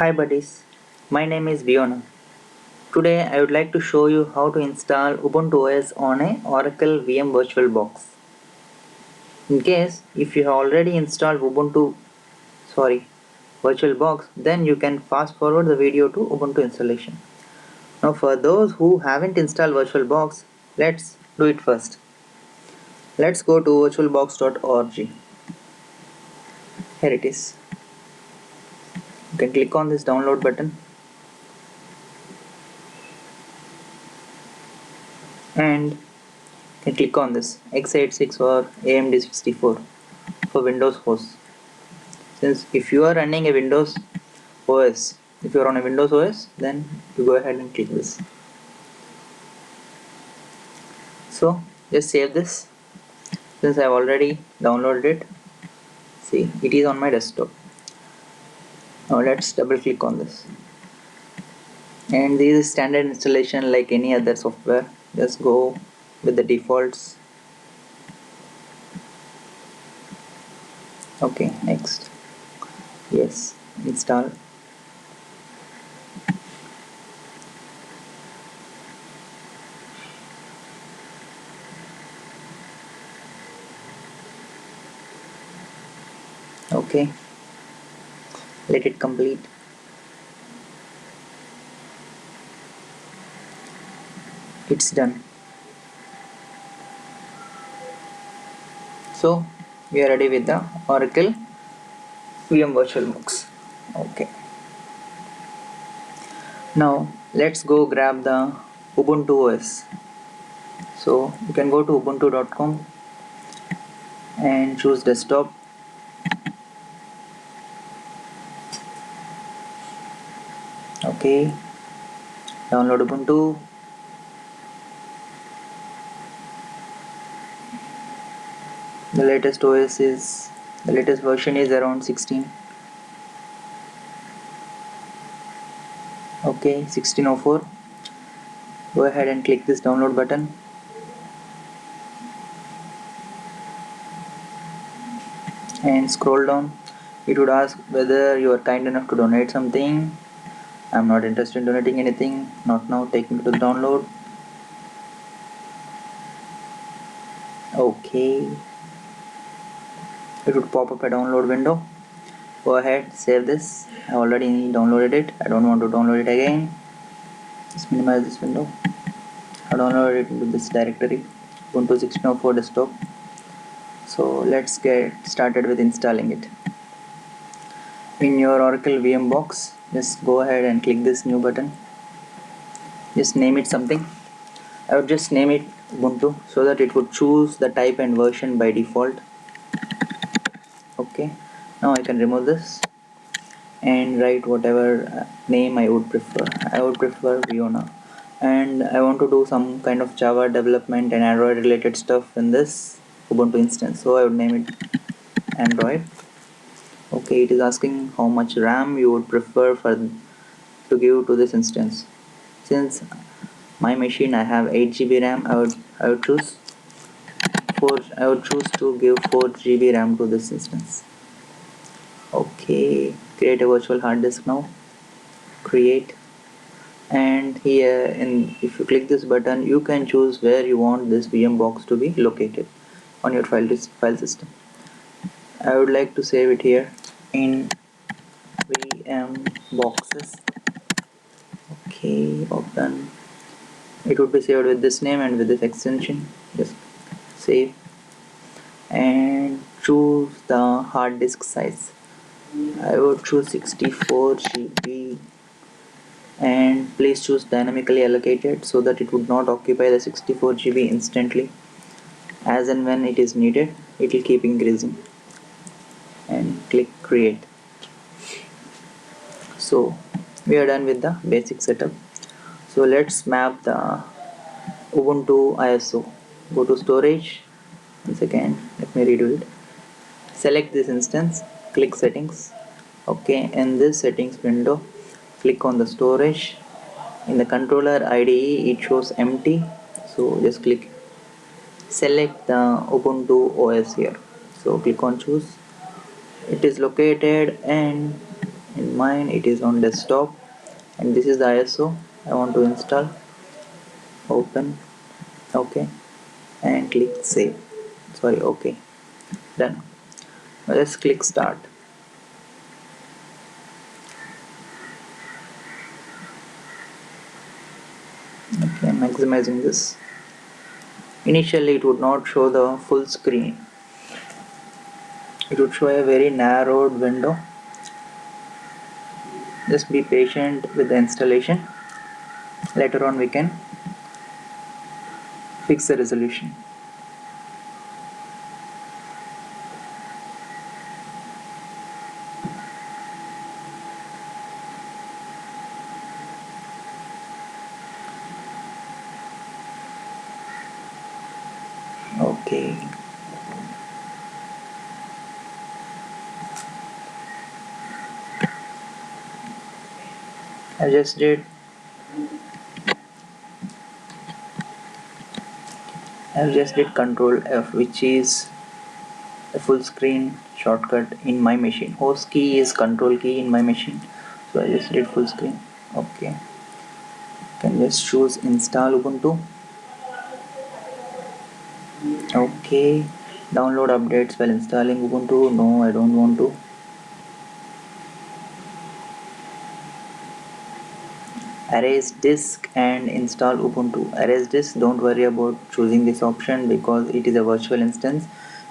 Hi buddies, my name is Biona. Today I would like to show you how to install Ubuntu OS on a Oracle VM VirtualBox. In case if you have already installed VirtualBox, then you can fast forward the video to Ubuntu installation. Now for those who haven't installed VirtualBox, let's do it first. Let's go to virtualbox.org. Here it is. You can click on this download button and you click on this x86 or AMD 64 for Windows hosts. Since if you are running a Windows OS, if you are on a Windows OS, then you go ahead and click this. So just save this. Since I have already downloaded it, see it is on my desktop. Now let's double click on this. And this is standard installation like any other software. Just go with the defaults. Okay, next. Yes, install. Okay, let it complete. It's done. So we are ready with the Oracle VM VirtualBox. Okay. Now let's go grab the Ubuntu OS. So you can go to ubuntu.com and choose desktop. Okay. Download Ubuntu. The latest version is around 16. Okay, 1604. Go ahead and click this download button. And scroll down. It would ask whether you are kind enough to donate something. I'm not interested in donating anything. Not now. Take me to the download. Okay. It would pop up a download window. Go ahead, save this. I already downloaded it. I don't want to download it again. Just minimize this window. I downloaded it into this directory, Ubuntu 1604 desktop. So let's get started with installing it. In your Oracle VM box, just go ahead and click this new button. Just name it something. I would just name it Ubuntu so that it would choose the type and version by default. Okay, now I can remove this and write whatever name I would prefer. I would prefer Viona, and I want to do some kind of Java development and Android related stuff in this Ubuntu instance, so I would name it Android. Okay, it is asking how much RAM you would prefer to give to this instance. Since my machine I have 8 GB RAM, I would choose to give 4 GB RAM to this instance. Okay, create a virtual hard disk now. Create, and here if you click this button, you can choose where you want this VM box to be located on your file system. I would like to save it here in VM boxes. Okay, open. It would be saved with this name and with this extension. Just save and choose the hard disk size. I would choose 64 GB, and please choose dynamically allocated so that it would not occupy the 64 GB instantly. As and when it is needed, it will keep increasing. And click create. So we are done with the basic setup. So let's map the Ubuntu ISO. Go to storage. Once again, let me redo it. Select this instance, click settings. Okay, in this settings window, click on the storage. In the controller IDE, it shows empty, so just select the Ubuntu OS here. So click on choose. It is located in In mine it is on desktop, and this is the ISO I want to install. Open, okay, and click save. Sorry, okay, done. Now let's click start. Okay, I'm maximizing this. Initially it would not show the full screen. It would show a very narrowed window. Just be patient with the installation. Later on we can fix the resolution. Okay. I just did Control F, which is a full screen shortcut in my machine. Host key is Control key in my machine, so I just did full screen. Okay, can just choose install Ubuntu. Okay, download updates while installing Ubuntu. No, I don't want to. Erase disk and install Ubuntu. Erase disk, don't worry about choosing this option because it is a virtual instance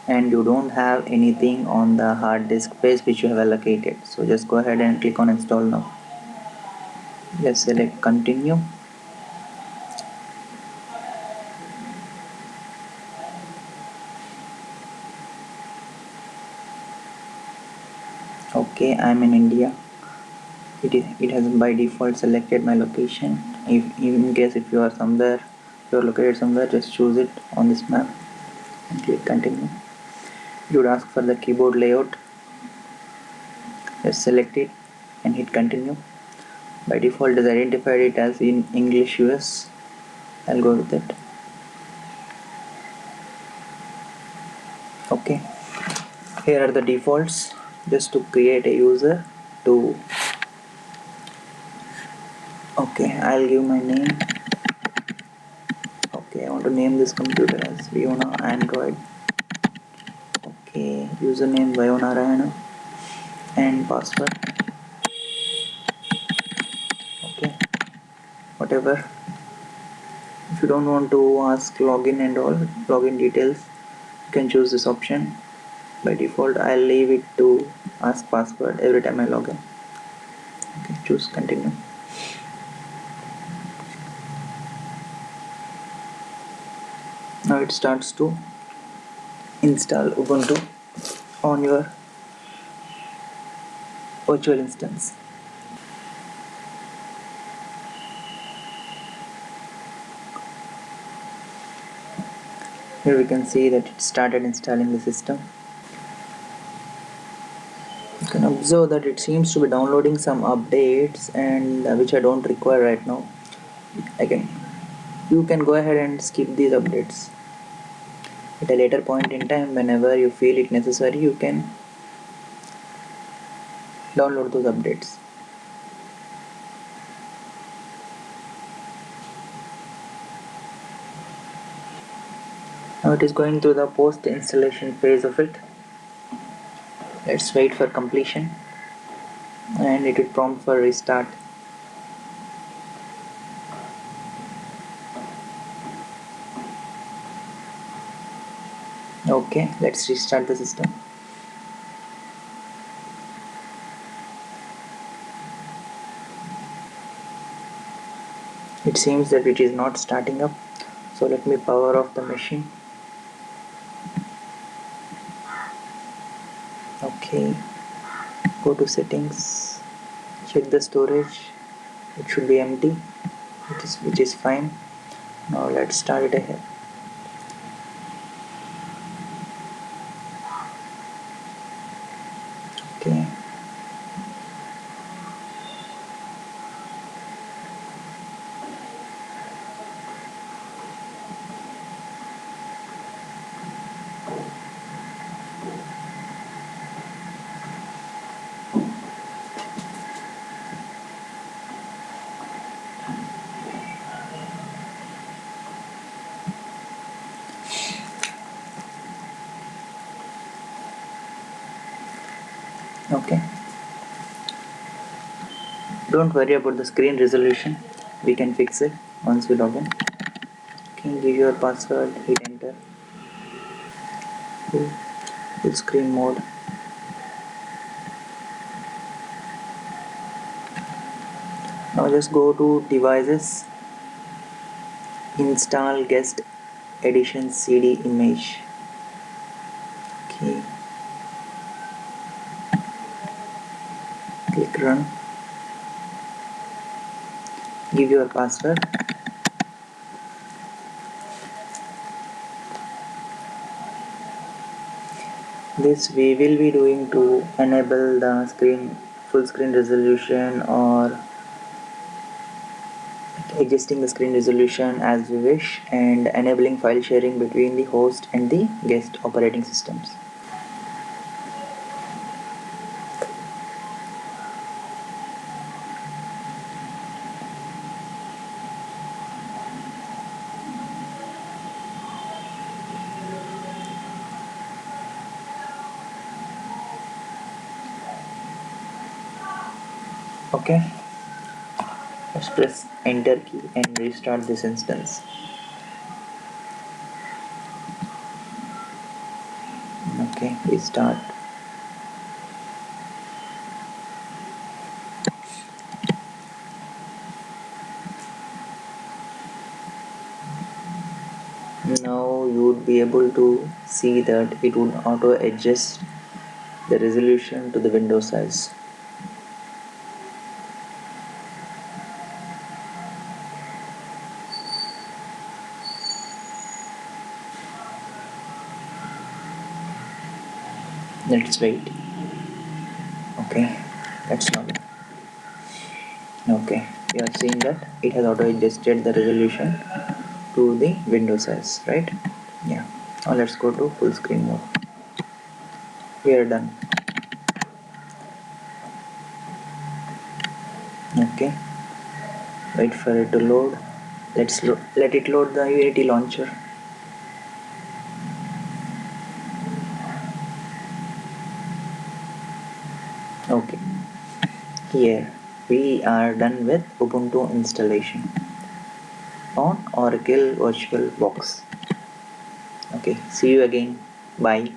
and you don't have anything on the hard disk space which you have allocated. So just go ahead and click on install now. Just select continue. Okay, I'm in India. It has by default selected my location. If in case if you are somewhere, you are located somewhere, just choose it on this map and click continue. You would ask for the keyboard layout. Just select it and hit continue. By default is identified it as in English US. I'll go with it. Okay, here are the defaults. Just to create a user to, okay, I'll give my name. Okay, I want to name this computer as Viona Android. Okay, username Vayonarayana and password. Okay, whatever. If you don't want to ask login and all login details, you can choose this option. By default I'll leave it to ask password every time I log in. Okay, choose continue. Now it starts to install Ubuntu on your virtual instance. Here we can see that it started installing the system. You can observe that it seems to be downloading some updates and which I don't require right now. You can go ahead and skip these updates. At a later point in time, whenever you feel it necessary, you can download those updates. Now it is going through the post installation phase of it. Let's wait for completion and it will prompt for restart. Okay, let's restart the system. It seems that it is not starting up, so let me power off the machine. Okay, go to settings, check the storage. It should be empty, which is fine. Now let's start it ahead. Okay, Okay, don't worry about the screen resolution, we can fix it once you log in. Okay, give your password, hit enter. Full screen mode. Now just go to devices, install guest edition CD image. Okay, click run, give your password. This we will be doing to enable the full screen resolution or adjusting the screen resolution as we wish, and enabling file sharing between the host and the guest operating systems. Okay, let's press enter key and restart this instance. Okay, restart. Now you would be able to see that it would auto adjust the resolution to the window size. Let's wait. Okay, that's not. Okay, we are seeing that it has auto adjusted the resolution to the window size, right? Yeah. Now let's go to full screen mode. We are done. Okay, wait for it to load. Let it load the Unity launcher. Okay, here we are done with Ubuntu installation on Oracle VirtualBox. Okay, see you again. Bye.